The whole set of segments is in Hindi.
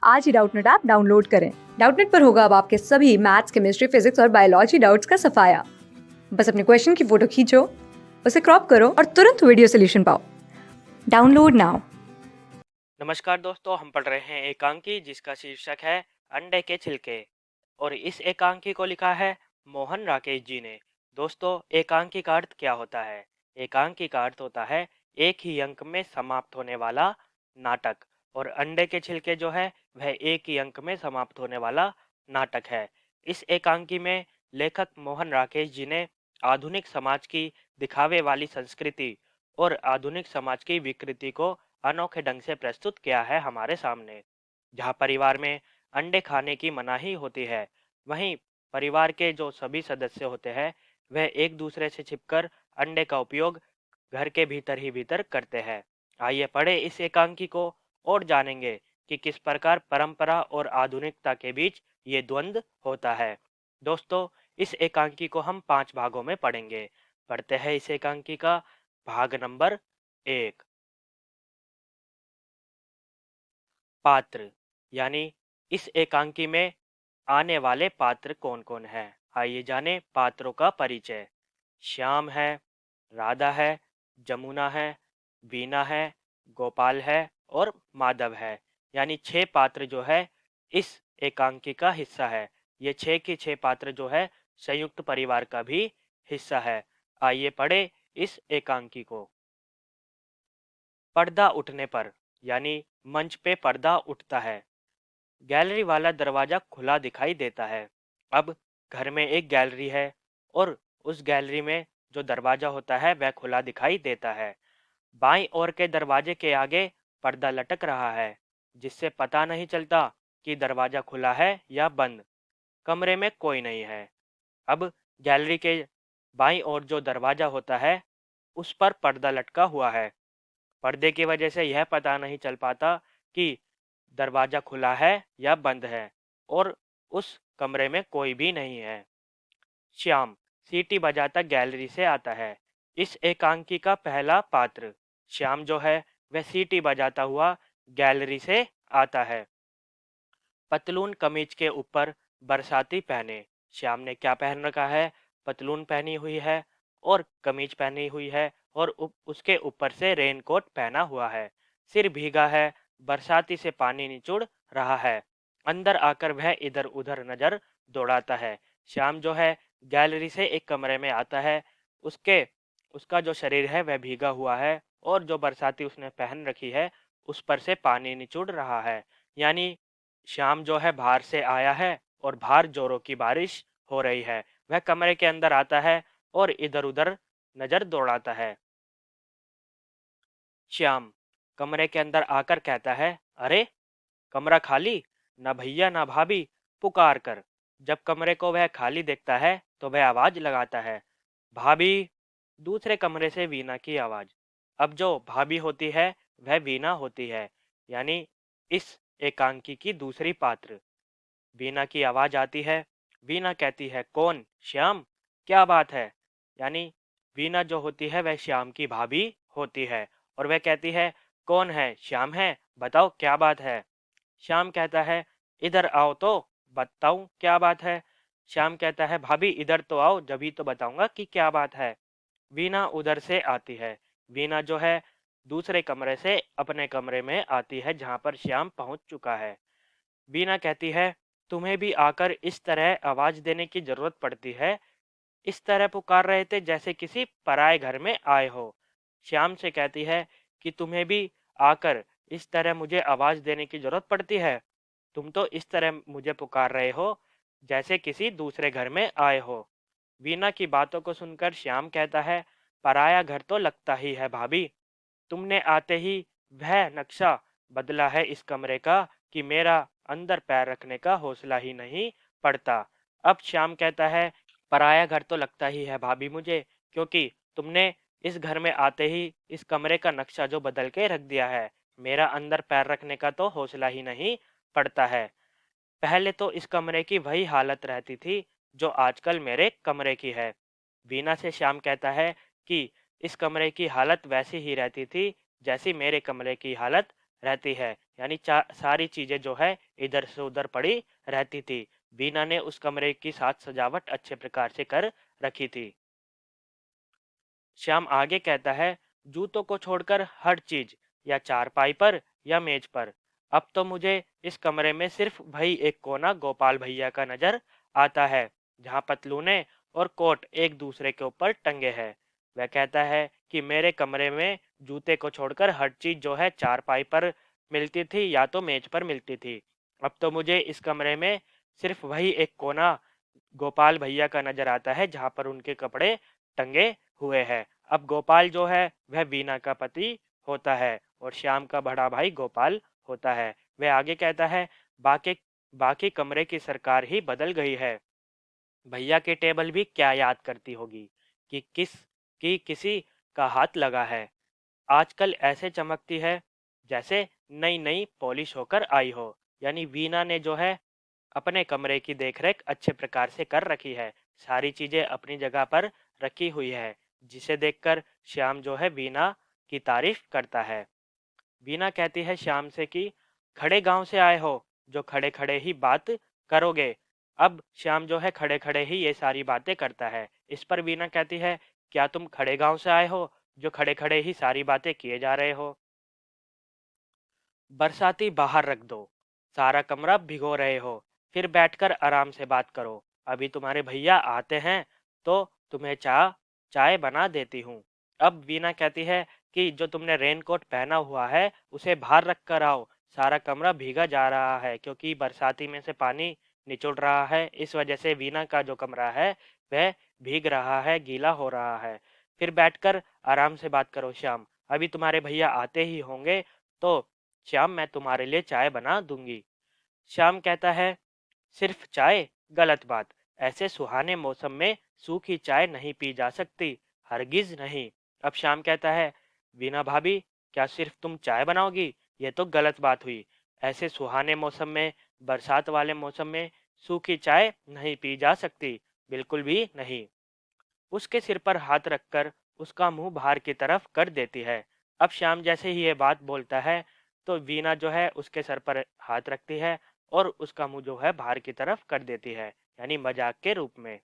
आज ही डाउटनेट ऐप डाउनलोड करें। डाउटनेट पर होगा अब आपके सभी मैथ्स, केमिस्ट्री, फिजिक्स और बायोलॉजी डाउट्स का सफाया। बस अपने क्वेश्चन की फोटो खींचो, उसे क्रॉप करो और तुरंत वीडियो सोल्यूशन पाओ। Download now. नमस्कार दोस्तों, हम पढ़ रहे हैं एकांकी जिसका शीर्षक है अंडे के छिलके। और इस एकांकी को लिखा है मोहन राकेश जी ने। दोस्तों, एकांकी का अर्थ क्या होता है? एकांकी का अर्थ होता है एक ही अंक में समाप्त होने वाला नाटक। और अंडे के छिलके जो है वह एक ही अंक में समाप्त होने वाला नाटक है। इस एकांकी में लेखक मोहन राकेश जी ने आधुनिक समाज की दिखावे वाली संस्कृति और आधुनिक समाज की विकृति को अनोखे ढंग से प्रस्तुत किया है हमारे सामने। जहाँ परिवार में अंडे खाने की मनाही होती है, वहीं परिवार के जो सभी सदस्य होते हैं वह एक दूसरे से छिपकर अंडे का उपयोग घर के भीतर ही भीतर करते हैं। आइए पढ़े इस एकांकी को और जानेंगे कि किस प्रकार परंपरा और आधुनिकता के बीच ये द्वंद्व होता है। दोस्तों, इस एकांकी को हम 5 भागों में पढ़ेंगे। पढ़ते हैं इस एकांकी का भाग नंबर 1। पात्र, यानी इस एकांकी में आने वाले पात्र कौन कौन हैं। आइए जाने पात्रों का परिचय। श्याम है, राधा है, जमुना है, वीणा है, गोपाल है और माधव है। यानी 6 पात्र जो है इस एकांकी का हिस्सा है। ये 6 के 6 पात्र जो है संयुक्त परिवार का भी हिस्सा है। आइए पढ़े इस एकांकी को। पर्दा उठने पर, यानी मंच पे पर्दा उठता है। गैलरी वाला दरवाजा खुला दिखाई देता है। अब घर में एक गैलरी है और उस गैलरी में जो दरवाजा होता है वह खुला दिखाई देता है। बाईं ओर के दरवाजे के आगे पर्दा लटक रहा है, जिससे पता नहीं चलता कि दरवाजा खुला है या बंद। कमरे में कोई नहीं है। अब गैलरी के बाईं ओर जो दरवाजा होता है उस पर पर्दा लटका हुआ है। पर्दे की वजह से यह पता नहीं चल पाता कि दरवाजा खुला है या बंद है और उस कमरे में कोई भी नहीं है। श्याम सीटी बजाता गैलरी से आता है। इस एकांकी का पहला पात्र श्याम जो है वह सीटी बजाता हुआ गैलरी से आता है। पतलून कमीज के ऊपर बरसाती पहने। श्याम ने क्या पहन रखा है? पतलून पहनी हुई है और कमीज पहनी हुई है और उसके ऊपर से रेनकोट पहना हुआ है। सिर भीगा है, बरसाती से पानी निचुड़ रहा है। अंदर आकर वह इधर उधर नजर दौड़ाता है। श्याम जो है गैलरी से एक कमरे में आता है। उसके उसका जो शरीर है वह भीगा हुआ है और जो बरसाती उसने पहन रखी है उस पर से पानी निचुड़ रहा है। यानी श्याम जो है बाहर से आया है और बाहर जोरों की बारिश हो रही है। वह कमरे के अंदर आता है और इधर उधर नजर दौड़ाता है। श्याम कमरे के अंदर आकर कहता है, अरे कमरा खाली, ना भैया ना भाभी, पुकार कर। जब कमरे को वह खाली देखता है तो वह आवाज लगाता है, भाभी। दूसरे कमरे से वीणा की आवाज। अब जो भाभी होती है वह वीणा होती है, यानी इस एकांकी की दूसरी पात्र। वीणा की आवाज आती है। वीणा कहती है, कौन? श्याम। क्या बात है? यानी वीणा जो होती है वह श्याम की भाभी होती है और वह कहती है, कौन है? श्याम है, बताओ क्या बात है। श्याम कहता है, इधर आओ तो बताऊं क्या बात है। श्याम कहता है, भाभी इधर तो आओ, जभी तो बताऊंगा कि क्या बात है। वीणा उधर से आती है। वीणा जो है दूसरे कमरे से अपने कमरे में आती है जहां पर श्याम पहुंच चुका है। वीणा कहती है, तुम्हें भी आकर इस तरह आवाज देने की जरूरत पड़ती है? इस तरह पुकार रहे थे जैसे किसी पराये घर में आए हो। श्याम से कहती है कि तुम्हें भी आकर इस तरह मुझे आवाज देने की जरूरत पड़ती है? तुम तो इस तरह मुझे पुकार रहे हो जैसे किसी दूसरे घर में आए हो। वीणा की बातों को सुनकर श्याम कहता है, पराया घर तो लगता ही है भाभी। तुमने आते ही वह नक्शा बदला है इस कमरे का कि मेरा अंदर पैर रखने का हौसला ही नहीं पड़ता। अब श्याम कहता है, पराया घर तो लगता ही है भाभी मुझे, क्योंकि तुमने इस घर में आते ही इस कमरे का नक्शा जो बदल के रख दिया है, मेरा अंदर पैर रखने का तो हौसला ही नहीं पड़ता है। पहले तो इस कमरे की वही हालत रहती थी जो आजकल मेरे कमरे की है। वीणा से श्याम कहता है कि इस कमरे की हालत वैसी ही रहती थी जैसी मेरे कमरे की हालत रहती है, यानी सारी चीजें जो है इधर से उधर पड़ी रहती थी। बीना ने उस कमरे की साज सजावट अच्छे प्रकार से कर रखी थी। श्याम आगे कहता है, जूतों को छोड़कर हर चीज, या चारपाई पर या मेज पर। अब तो मुझे इस कमरे में सिर्फ वही एक कोना गोपाल भैया का नजर आता है, जहाँ पतलूने और कोट एक दूसरे के ऊपर टंगे हैं। वह कहता है कि मेरे कमरे में जूते को छोड़कर हर चीज जो है चारपाई पर मिलती थी या तो मेज पर मिलती थी। अब तो मुझे इस कमरे में सिर्फ वही एक कोना गोपाल भैया का नजर आता है, जहाँ पर उनके कपड़े टंगे हुए हैं। अब गोपाल जो है वह बीना का पति होता है और श्याम का बड़ा भाई गोपाल होता है। वह आगे कहता है, बाकी बाकी कमरे की सरकार ही बदल गई है। भैया की टेबल भी क्या याद करती होगी कि किसी का हाथ लगा है। आजकल ऐसे चमकती है जैसे नई नई पॉलिश होकर आई हो। यानी वीना ने जो है अपने कमरे की देखरेख अच्छे प्रकार से कर रखी है। सारी चीजें अपनी जगह पर रखी हुई है, जिसे देखकर श्याम जो है वीना की तारीफ करता है। वीना कहती है श्याम से कि खड़े गांव से आए हो, जो खड़े खड़े ही बात करोगे। अब श्याम जो है खड़े खड़े ही ये सारी बातें करता है। इस पर वीना कहती है, क्या तुम खड़े गांव से आए हो, जो खड़े खड़े ही सारी बातें किए जा रहे हो। बरसाती बाहर रख दो, सारा कमरा भिगो रहे हो, फिर बैठकर आराम से बात करो। अभी तुम्हारे भैया आते हैं तो तुम्हें चाय बना देती हूँ। अब वीना कहती है कि जो तुमने रेनकोट पहना हुआ है उसे बाहर रख कर आओ, सारा कमरा भीगा जा रहा है, क्योंकि बरसाती में से पानी निचुड़ रहा है। इस वजह से वीना का जो कमरा है वह भीग रहा है, गीला हो रहा है। फिर बैठकर आराम से बात करो श्याम, अभी तुम्हारे भैया आते ही होंगे तो श्याम मैं तुम्हारे लिए चाय बना दूंगी। श्याम कहता है, सिर्फ चाय? गलत बात। ऐसे सुहाने मौसम में सूखी चाय नहीं पी जा सकती, हरगिज नहीं। अब श्याम कहता है, वीना भाभी, क्या सिर्फ तुम चाय बनाओगी? ये तो गलत बात हुई। ऐसे सुहाने मौसम में, बरसात वाले मौसम में सूखी चाय नहीं पी जा सकती, बिल्कुल भी नहीं। उसके सिर पर हाथ रखकर उसका मुंह बाहर की तरफ कर देती है। अब श्याम जैसे ही ये बात बोलता है तो वीना जो है उसके सर पर हाथ रखती है और उसका मुंह जो है बाहर की तरफ कर देती है, यानी मजाक के रूप में।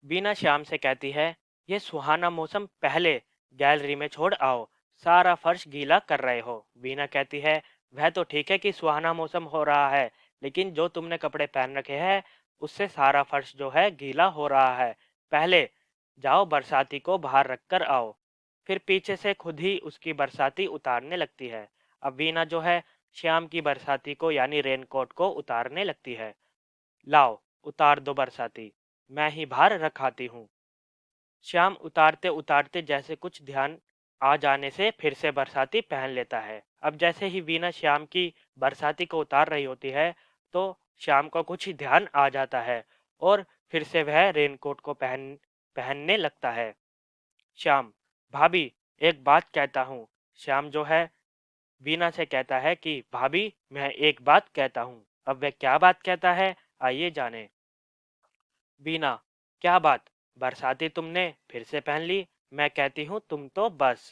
वीना श्याम से कहती है, ये सुहाना मौसम पहले गैलरी में छोड़ आओ, सारा फर्श गीला कर रहे हो। वीना कहती है, वह तो ठीक है कि सुहाना मौसम हो रहा है, लेकिन जो तुमने कपड़े पहन रखे हैं उससे सारा फर्श जो है गीला हो रहा है। पहले जाओ बरसाती को बाहर रख कर आओ। फिर पीछे से खुद ही उसकी बरसाती उतारने लगती है। अब वीना जो है श्याम की बरसाती को यानी रेनकोट को उतारने लगती है। लाओ उतार दो बरसाती, मैं ही बाहर रखाती हूँ। श्याम उतारते उतारते जैसे कुछ ध्यान आ जाने से फिर से बरसाती पहन लेता है। अब जैसे ही वीना श्याम की बरसाती को उतार रही होती है तो श्याम को कुछ ही ध्यान आ जाता है और फिर से वह रेनकोट को पहनने लगता है। श्याम, भाभी, एक बात कहता हूँ। श्याम जो है वीना से कहता है कि भाभी मैं एक बात कहता हूँ। अब वह क्या बात कहता है, आइए जाने। वीना, क्या बात? बरसाती तुमने फिर से पहन ली? मैं कहती हूँ तुम तो बस।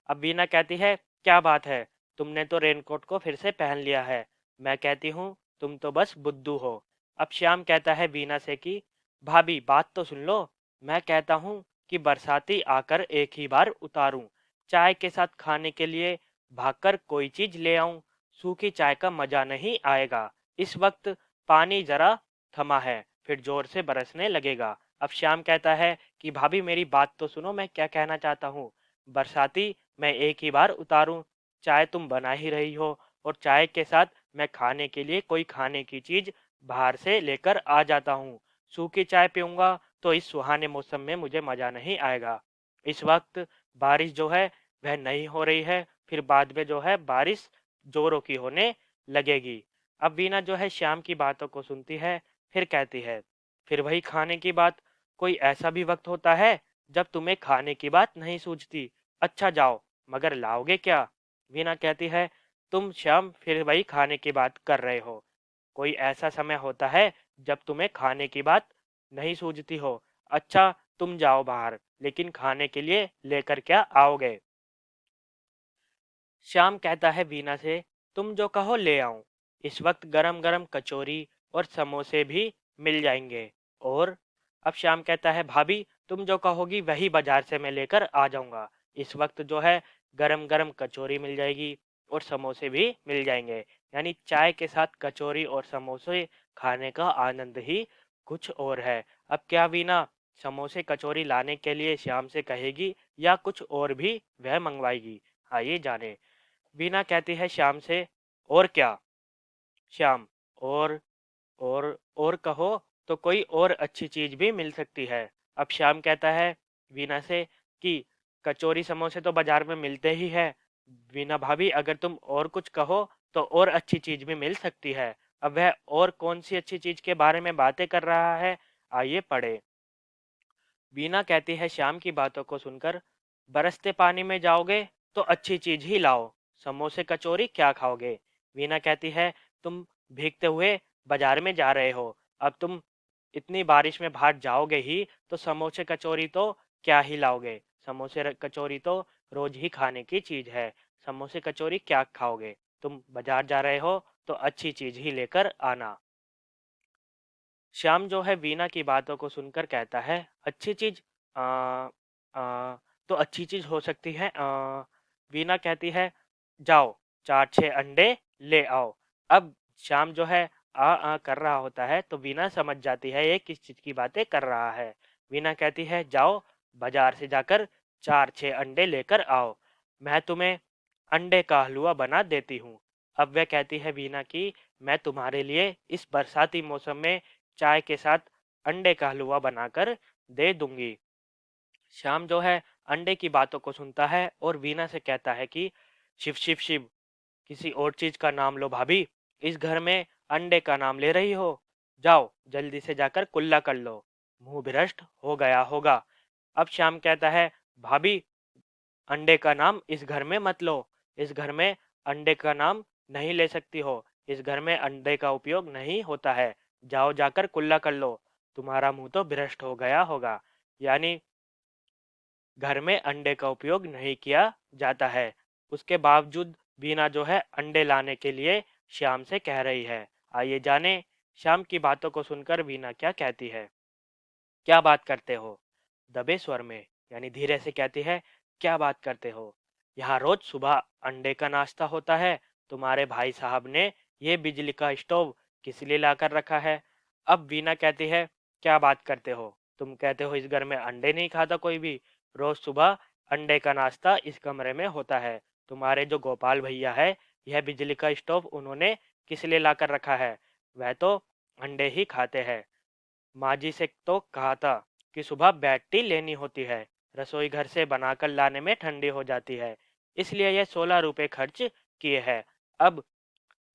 अब वीना कहती है, क्या बात है, तुमने तो रेनकोट को फिर से पहन लिया है। मैं कहती हूँ तुम तो बस बुद्धू हो। अब श्याम कहता है वीना से कि भाभी बात तो सुन लो। मैं कहता हूँ कि बरसाती आकर एक ही बार उतारूं, चाय के साथ खाने के लिए भागकर कोई चीज ले आऊं। सूखी चाय का मजा नहीं आएगा। इस वक्त पानी जरा थमा है, फिर जोर से बरसने लगेगा। अब श्याम कहता है कि भाभी मेरी बात तो सुनो, मैं क्या कहना चाहता हूँ। बरसाती मैं एक ही बार उतारूं, चाय तुम बना ही रही हो और चाय के साथ मैं खाने के लिए कोई खाने की चीज बाहर से लेकर आ जाता हूँ। सूखी चाय पीऊंगा तो इस सुहाने मौसम में मुझे मजा नहीं आएगा। इस वक्त बारिश जो है वह नहीं हो रही है, फिर बाद में जो है बारिश जोरों की होने लगेगी। अब वीना जो है श्याम की बातों को सुनती है, फिर कहती है, फिर वही खाने की बात। कोई ऐसा भी वक्त होता है जब तुम्हें खाने की बात नहीं सूझती। अच्छा जाओ, मगर लाओगे क्या? वीना कहती है, तुम श्याम फिर वही खाने की बात कर रहे हो। कोई ऐसा समय होता है जब तुम्हें खाने की बात नहीं सूझती हो। अच्छा तुम जाओ बाहर, लेकिन खाने के लिए लेकर क्या आओगे? श्याम कहता है वीना से, तुम जो कहो ले आऊं। इस वक्त गरम गरम कचौरी और समोसे भी मिल जाएंगे। और अब श्याम कहता है, भाभी तुम जो कहोगी वही बाजार से मैं लेकर आ जाऊंगा। इस वक्त जो है गरम गरम कचौरी मिल जाएगी और समोसे भी मिल जाएंगे। यानी चाय के साथ कचौरी और समोसे खाने का आनंद ही कुछ और है। अब क्या वीना समोसे कचौरी लाने के लिए श्याम से कहेगी या कुछ और भी वह मंगवाएगी? आइए जाने। वीना कहती है श्याम से, और क्या? श्याम, और और कहो तो कोई और अच्छी चीज भी मिल सकती है। अब श्याम कहता है वीना से कि कचौरी समोसे तो बाजार में मिलते ही है। वीना भाभी अगर तुम और कुछ कहो तो और अच्छी चीज भी मिल सकती है। अब वह और कौन सी अच्छी चीज के बारे में बातें कर रहा है, आइए पढ़े। वीना कहती है श्याम की बातों को सुनकर, बरसते पानी में जाओगे तो अच्छी चीज ही लाओ, समोसे कचौरी क्या खाओगे? वीना कहती है, तुम भीगते हुए बाजार में जा रहे हो, अब तुम इतनी बारिश में बाहर जाओगे ही तो समोसे कचौरी तो क्या ही लाओगे? कचौरी तो रोज ही खाने की चीज है, समोसे कचौरी क्या खाओगे? तुम बाजार जा रहे हो तो अच्छी चीज ही लेकर आना। श्याम जो है वीना की बातों को सुनकर कहता है, अच्छी चीज आ, आ, तो अच्छी चीज हो सकती है। वीना कहती है, जाओ 4-6 अंडे ले आओ। अब श्याम जो है आ कर रहा होता है तो वीना समझ जाती है ये किस चीज की बातें कर रहा है। वीना कहती है, जाओ बाजार से जाकर 4-6 अंडे लेकर आओ, मैं तुम्हें अंडे का हलवा बना देती हूँ। अब वह कहती है वीना की, मैं तुम्हारे लिए इस बरसाती मौसम में चाय के साथ अंडे का हलवा बनाकर दे दूंगी। श्याम जो है अंडे की बातों को सुनता है और वीना से कहता है कि शिव शिव शिव, किसी और चीज का नाम लो भाभी, इस घर में अंडे का नाम ले रही हो, जाओ जल्दी से जाकर कुल्ला कर लो, मुंह भ्रष्ट हो गया होगा। अब श्याम कहता है, भाभी अंडे का नाम इस घर में मत लो, इस घर में अंडे का नाम नहीं ले सकती हो, इस घर में अंडे का उपयोग नहीं होता है, जाओ जाकर कुल्ला कर लो, तुम्हारा मुंह तो भ्रष्ट हो गया होगा। यानी घर में अंडे का उपयोग नहीं किया जाता है। उसके बावजूद बीना जो है अंडे लाने के लिए श्याम से कह रही है। आइए जाने श्याम की बातों को सुनकर बीना क्या कहती है। क्या बात करते हो? दबे स्वर में यानी धीरे से कहती है, क्या बात करते हो? यहाँ रोज सुबह अंडे का नाश्ता होता है, तुम्हारे भाई साहब ने ये बिजली का स्टोव किस लिए लाकर रखा है? अब वीना कहती है, क्या बात करते हो? तुम कहते हो इस घर में अंडे नहीं खाता कोई भी, रोज सुबह अंडे का नाश्ता इस कमरे में होता है। तुम्हारे जो गोपाल भैया है, यह बिजली का स्टोव उन्होंने किस लिए लाकर रखा है? वह तो अंडे ही खाते हैं। माँ जी से तो कहा था कि सुबह बैट्टी लेनी होती है, रसोई घर से बनाकर लाने में ठंडी हो जाती है, इसलिए यह 16 रुपए खर्च किए हैं। अब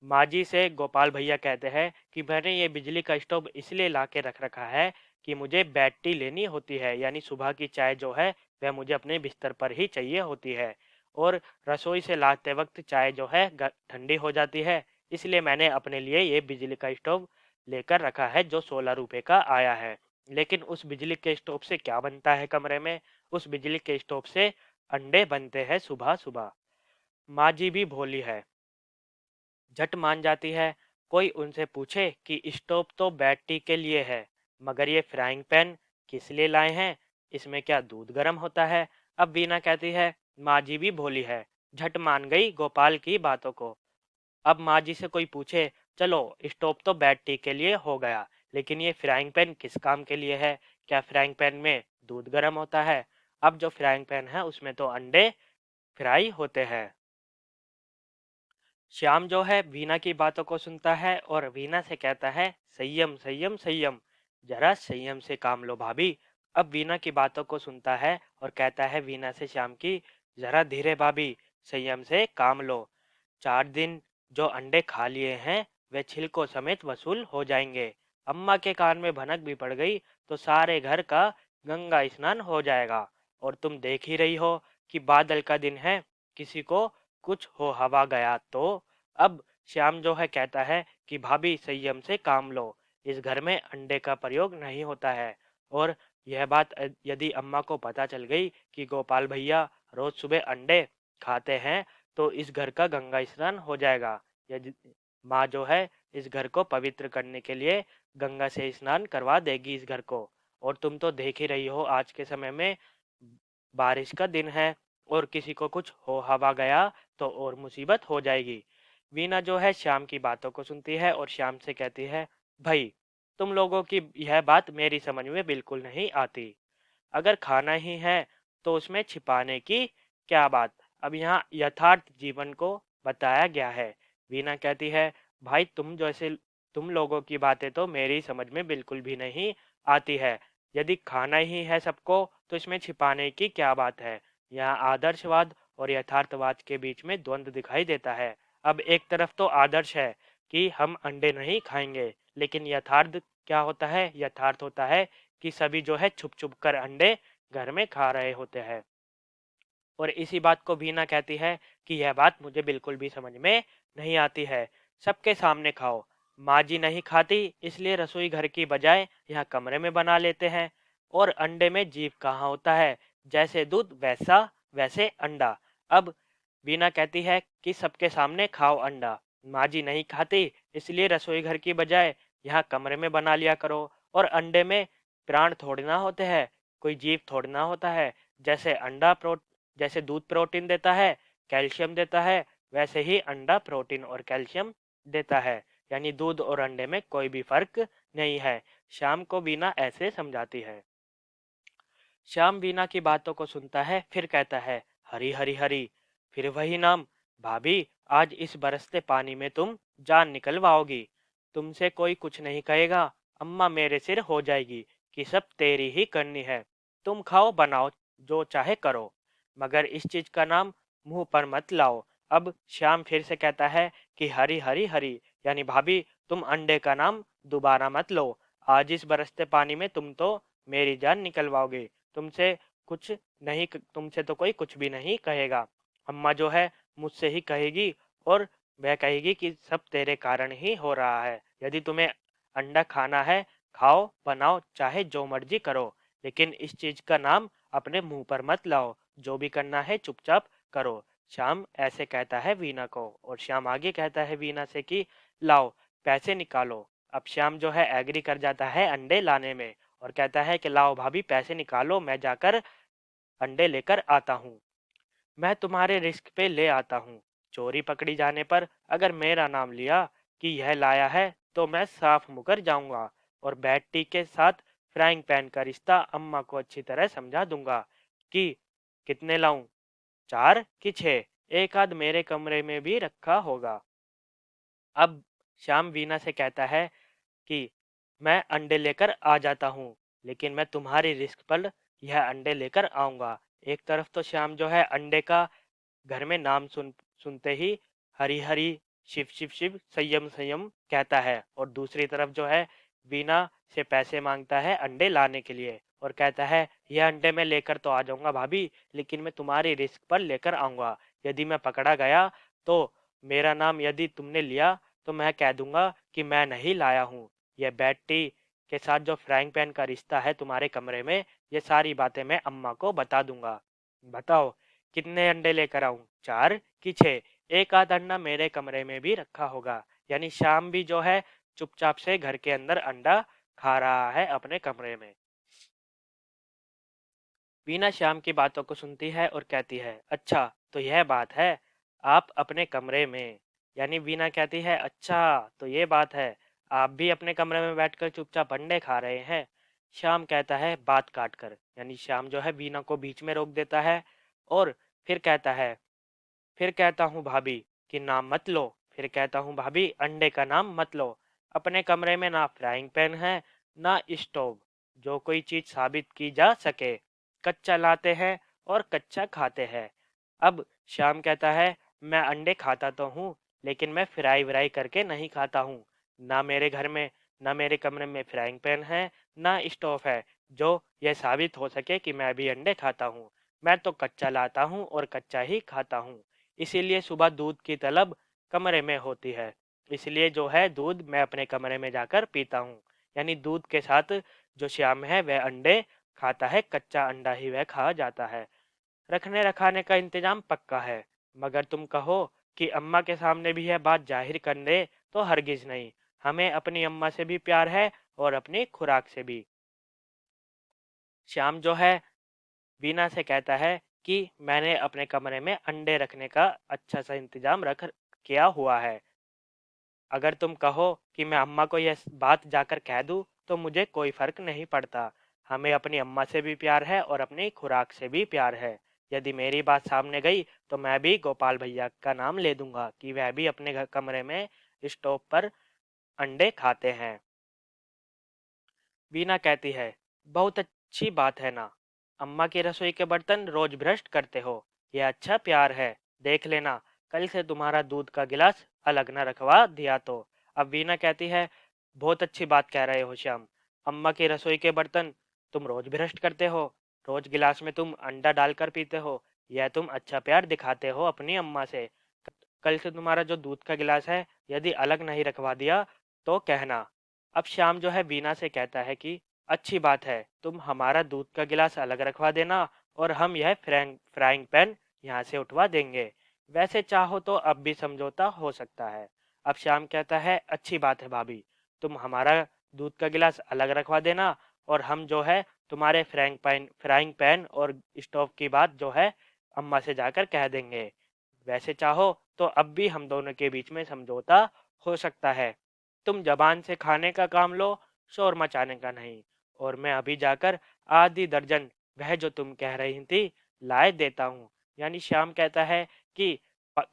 माँ जी से गोपाल भैया कहते हैं कि मैंने ये बिजली का स्टोव इसलिए ला के रख रखा है कि मुझे बैट्टी लेनी होती है, यानी सुबह की चाय जो है वह मुझे अपने बिस्तर पर ही चाहिए होती है, और रसोई से लाते वक्त चाय जो है ठंडी हो जाती है, इसलिए मैंने अपने लिए ये बिजली का स्टोव लेकर रखा है जो 16 रुपए का आया है। लेकिन उस बिजली के स्टोव से क्या बनता है कमरे में? उस बिजली के स्टोव से अंडे बनते हैं सुबह सुबह। माँ जी भी भोली है, झट मान जाती है। कोई उनसे पूछे कि स्टोव तो बैटरी के लिए है, मगर ये फ्राइंग पैन किस लिए लाए हैं, इसमें क्या दूध गर्म होता है? अब वीना कहती है, माँ जी भी भोली है, झट मान गई गोपाल की बातों को। अब माँ जी से कोई पूछे, चलो स्टोव तो बैटरी के लिए हो गया, लेकिन ये फ्राइंग पैन किस काम के लिए है? क्या फ्राइंग पैन में दूध गर्म होता है? अब जो फ्राइंग पैन है उसमें तो अंडे फ्राई होते हैं। श्याम जो है वीना की बातों को सुनता है और वीना से कहता है, संयम संयम संयम, जरा संयम से काम लो भाभी। अब वीना की बातों को सुनता है और कहता है वीना से श्याम की, जरा धीरे भाभी, संयम से काम लो। 4 दिन जो अंडे खा लिए हैं वे छिलकों समेत वसूल हो जाएंगे। अम्मा के कान में भनक भी पड़ गई तो सारे घर का गंगा स्नान हो जाएगा। और तुम देख ही रही हो कि बादल का दिन है, किसी को कुछ हो हवा गया तो। अब श्याम जो है कहता है कि भाभी संयम से काम लो, इस घर में अंडे का प्रयोग नहीं होता है। और यह बात यदि अम्मा को पता चल गई कि गोपाल भैया रोज सुबह अंडे खाते हैं तो इस घर का गंगा स्नान हो जाएगा। माँ जो है इस घर को पवित्र करने के लिए गंगा से स्नान करवा देगी इस घर को। और तुम तो देख ही रही हो आज के समय में बारिश का दिन है, और किसी को कुछ हो हवा गया तो और मुसीबत हो जाएगी। वीना जो है श्याम की बातों को सुनती है और श्याम से कहती है, भाई तुम लोगों की यह बात मेरी समझ में बिल्कुल नहीं आती। अगर खाना ही है तो उसमें छिपाने की क्या बात। अब यहाँ यथार्थ जीवन को बताया गया है। वीना कहती है, भाई तुम लोगों की बातें तो मेरी समझ में बिल्कुल भी नहीं आती है। यदि खाना ही है सबको तो इसमें छिपाने की क्या बात है। यहाँ आदर्शवाद और यथार्थवाद के बीच में द्वंद्व दिखाई देता है। अब एक तरफ तो आदर्श है कि हम अंडे नहीं खाएंगे, लेकिन यथार्थ क्या होता है, यथार्थ होता है कि सभी जो है छुप छुप कर अंडे घर में खा रहे होते हैं। और इसी बात को वीना कहती है कि यह बात मुझे बिल्कुल भी समझ में नहीं आती है। सबके सामने खाओ। माँ जी नहीं खाती इसलिए रसोई घर की बजाय यहाँ कमरे में बना लेते हैं। और अंडे में जीव कहाँ होता है, जैसे दूध वैसा वैसे अंडा। अब वीना कहती है कि सबके सामने खाओ अंडा। माँ जी नहीं खाती इसलिए रसोई घर की बजाय यहाँ कमरे में बना लिया करो। और अंडे में प्राण थोड़ी ना होते हैं, कोई जीव थोड़ी ना होता है। जैसे जैसे दूध प्रोटीन देता है, कैल्शियम देता है, वैसे ही अंडा प्रोटीन और कैल्शियम देता है। यानी दूध और अंडे में कोई भी फर्क नहीं है। शाम को वीना ऐसे समझाती है। श्याम वीना की बातों को सुनता है, फिर कहता है, हरी हरी हरी। फिर वही नाम। भाभी आज इस बरसते पानी में तुम जान निकलवाओगी। तुमसे कोई कुछ नहीं कहेगा। अम्मा मेरे सिर हो जाएगी कि सब तेरी ही करनी है। तुम खाओ बनाओ जो चाहे करो, मगर इस चीज का नाम मुंह पर मत लाओ। अब श्याम फिर से कहता है कि हरी हरी हरी, यानी भाभी तुम अंडे का नाम दोबारा मत लो। आज इस बरसते पानी में तुम तो मेरी जान निकलवाओगे। तुमसे तो कोई कुछ भी नहीं कहेगा। अम्मा जो है मुझसे ही कहेगी, और वह कहेगी कि सब तेरे कारण ही हो रहा है। यदि तुम्हें अंडा खाना है, खाओ बनाओ चाहे जो मर्जी करो, लेकिन इस चीज का नाम अपने मुंह पर मत लाओ। जो भी करना है चुपचाप करो। श्याम ऐसे कहता है वीना को, और श्याम आगे कहता है वीना से कि लाओ पैसे निकालो। अब श्याम जो है एग्री कर जाता है अंडे लाने में, और कहता है कि लाओ भाभी पैसे निकालो, मैं जाकर अंडे लेकर आता हूँ। मैं तुम्हारे रिस्क पे ले आता हूँ। चोरी पकड़ी जाने पर अगर मेरा नाम लिया कि यह लाया है तो मैं साफ मुकर जाऊंगा, और बैट्टी के साथ फ्राइंग पैन का रिश्ता अम्मा को अच्छी तरह समझा दूंगा कि कितने लाऊं, 4 कि 6, एक आध मेरे कमरे में भी रखा होगा। अब श्याम वीना से कहता है कि मैं अंडे लेकर आ जाता हूँ, लेकिन मैं तुम्हारी रिस्क पर यह अंडे लेकर आऊंगा। एक तरफ तो श्याम जो है अंडे का घर में नाम सुनते ही हरी हरी शिव शिव शिव संयम संयम कहता है, और दूसरी तरफ जो है वीना से पैसे मांगता है अंडे लाने के लिए, और कहता है यह अंडे मैं लेकर तो आ जाऊंगा भाभी, लेकिन मैं तुम्हारी रिस्क पर लेकर आऊंगा। यदि मैं पकड़ा गया तो मेरा नाम यदि तुमने लिया तो मैं कह दूंगा कि मैं नहीं लाया हूँ। यह बैट्टी के साथ जो फ्राइंग पैन का रिश्ता है तुम्हारे कमरे में, ये सारी बातें मैं अम्मा को बता दूंगा। बताओ कितने अंडे लेकर आऊं, 4 कि 6, एक आध अंडा मेरे कमरे में भी रखा होगा। यानी शाम भी जो है चुपचाप से घर के अंदर अंडा खा रहा है अपने कमरे में। वीना श्याम की बातों को सुनती है और कहती है, अच्छा तो यह बात है, आप अपने कमरे में। यानी वीना कहती है, अच्छा तो ये बात है, आप भी अपने कमरे में बैठकर चुपचाप अंडे खा रहे हैं। श्याम कहता है बात काट कर, यानी श्याम जो है वीना को बीच में रोक देता है, और फिर कहता है, फिर कहता हूँ भाभी कि नाम मत लो। फिर कहता हूँ भाभी अंडे का नाम मत लो। अपने कमरे में ना फ्राइंग पैन है ना स्टोव, जो कोई चीज साबित की जा सके। कच्चा लाते हैं और कच्चा खाते हैं। अब श्याम कहता है, मैं अंडे खाता तो हूँ, लेकिन मैं फ्राई व्राई करके नहीं खाता हूँ। ना मेरे घर में, ना मेरे कमरे में फ्राइंग पैन है ना स्टोव है जो यह साबित हो सके कि मैं भी अंडे खाता हूँ। मैं तो कच्चा लाता हूँ और कच्चा ही खाता हूँ। इसीलिए सुबह दूध की तलब कमरे में होती है, इसलिए जो है दूध मैं अपने कमरे में जाकर पीता हूँ। यानी दूध के साथ जो श्याम है वह अंडे खाता है, कच्चा अंडा ही वह खा जाता है। रखने रखाने का इंतजाम पक्का है। मगर तुम कहो कि अम्मा के सामने भी यह बात जाहिर कर दे तो हरगिज नहीं। हमें अपनी अम्मा से भी प्यार है और अपनी खुराक से भी। श्याम जो है वीना से कहता है कि मैंने अपने कमरे में अंडे रखने का अच्छा सा इंतजाम रख किया हुआ है। अगर तुम कहो कि मैं अम्मा को यह बात जाकर कह दूं तो मुझे कोई फर्क नहीं पड़ता। हमें अपनी अम्मा से भी प्यार है और अपनी खुराक से भी प्यार है। यदि मेरी बात सामने गई तो मैं भी गोपाल भैया का नाम ले दूंगा कि वह भी अपने घर कमरे में स्टोव पर अंडे खाते हैं। वीना कहती है, बहुत अच्छी बात है ना। अम्मा की रसोई के बर्तन रोज भ्रष्ट करते हो, यह अच्छा प्यार है। देख लेना, कल से तुम्हारा दूध का गिलास अलग न रखवा दिया तो। अब वीना कहती है, बहुत अच्छी बात कह रहे हो श्याम। अम्मा की रसोई के बर्तन तुम रोज भ्रष्ट करते हो, रोज गिलास में तुम अंडा डालकर पीते हो। यह तुम अच्छा प्यार दिखाते हो अपनी अम्मा से। कल से तुम्हारा जो दूध का गिलास है यदि अलग नहीं रखवा दिया तो कहना। अब श्याम जो है वीना से कहता है कि अच्छी बात है, तुम हमारा दूध का गिलास अलग रखवा देना और हम यह फ्राइंग पैन यहाँ से उठवा देंगे। वैसे चाहो तो अब भी समझौता हो सकता है। अब श्याम कहता है, अच्छी बात है भाभी, तुम हमारा दूध का गिलास अलग रखवा देना और हम जो है तुम्हारे फ्राइंग पैन और स्टोव की बात जो है अम्मा से जाकर कह देंगे। वैसे चाहो तो अब भी हम दोनों के बीच में समझौता हो सकता है। तुम जबान से खाने का काम लो, शोर मचाने का नहीं। और मैं अभी जाकर आधी दर्जन वह जो तुम कह रही थी लाए देता हूँ। यानी श्याम कहता है कि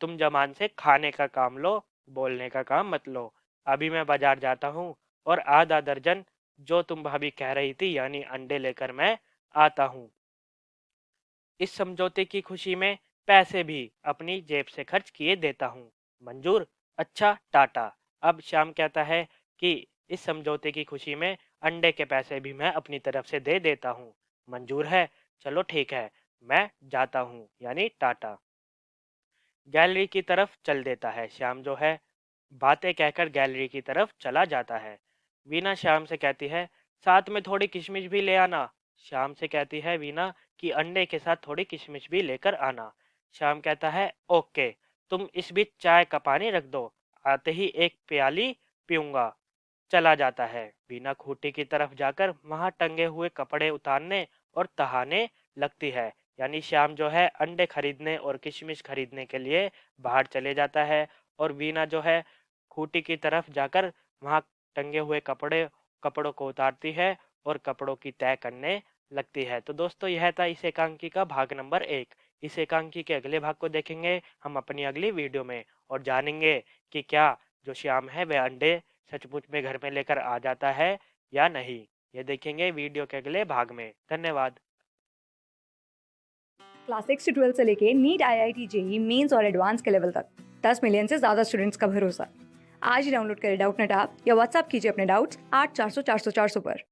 तुम जबान से खाने का काम लो, बोलने का काम मत लो। अभी मैं बाजार जाता हूँ और आधा दर्जन जो तुम भाभी कह रही थी यानी अंडे लेकर मैं आता हूँ। इस समझौते की खुशी में पैसे भी अपनी जेब से खर्च किए देता हूँ। मंजूर? अच्छा, टाटा। अब श्याम कहता है कि इस समझौते की खुशी में अंडे के पैसे भी मैं अपनी तरफ से दे देता हूँ। मंजूर है? चलो ठीक है, मैं जाता हूँ, यानी टाटा। गैलरी की तरफ चल देता है। श्याम जो है बातें कहकर गैलरी की तरफ चला जाता है। वीना श्याम से कहती है, साथ में थोड़ी किशमिश भी ले आना। श्याम से कहती है वीना कि अंडे के साथ थोड़ी किशमिश भी लेकर आना। श्याम कहता है, ओके। तुम इस बीच चाय का पानी रख दो, आते ही एक प्याली पीऊंगा। चला जाता है। वीना खूंटी की तरफ जाकर वहां टंगे हुए कपड़े उतारने और तहाने लगती है। यानी श्याम जो है अंडे खरीदने और किशमिश खरीदने के लिए बाहर चले जाता है और वीना जो है खूंटी की तरफ जाकर वहां टंगे हुए कपड़ों को उतारती है और कपड़ों की तय करने लगती है। तो दोस्तों, यह था इस एकांकी का भाग नंबर 1। इस एकांकी के अगले भाग को देखेंगे हम अपनी अगली वीडियो में और जानेंगे कि क्या जो श्याम है वह अंडे सचमुच में घर में लेकर आ जाता है या नहीं। ये देखेंगे वीडियो के अगले भाग में। धन्यवाद। क्लास 6 से 12 से लेके नीट, IIT, जेई मेंस और एडवांस के लेवल तक 10 मिलियन से ज़्यादा स्टूडेंट्स का भरोसा। आज ही डाउनलोड करें डाउटनेट ऐप या व्हाट्सएप कीजिए अपने डाउट्स 8400 400 400 पर।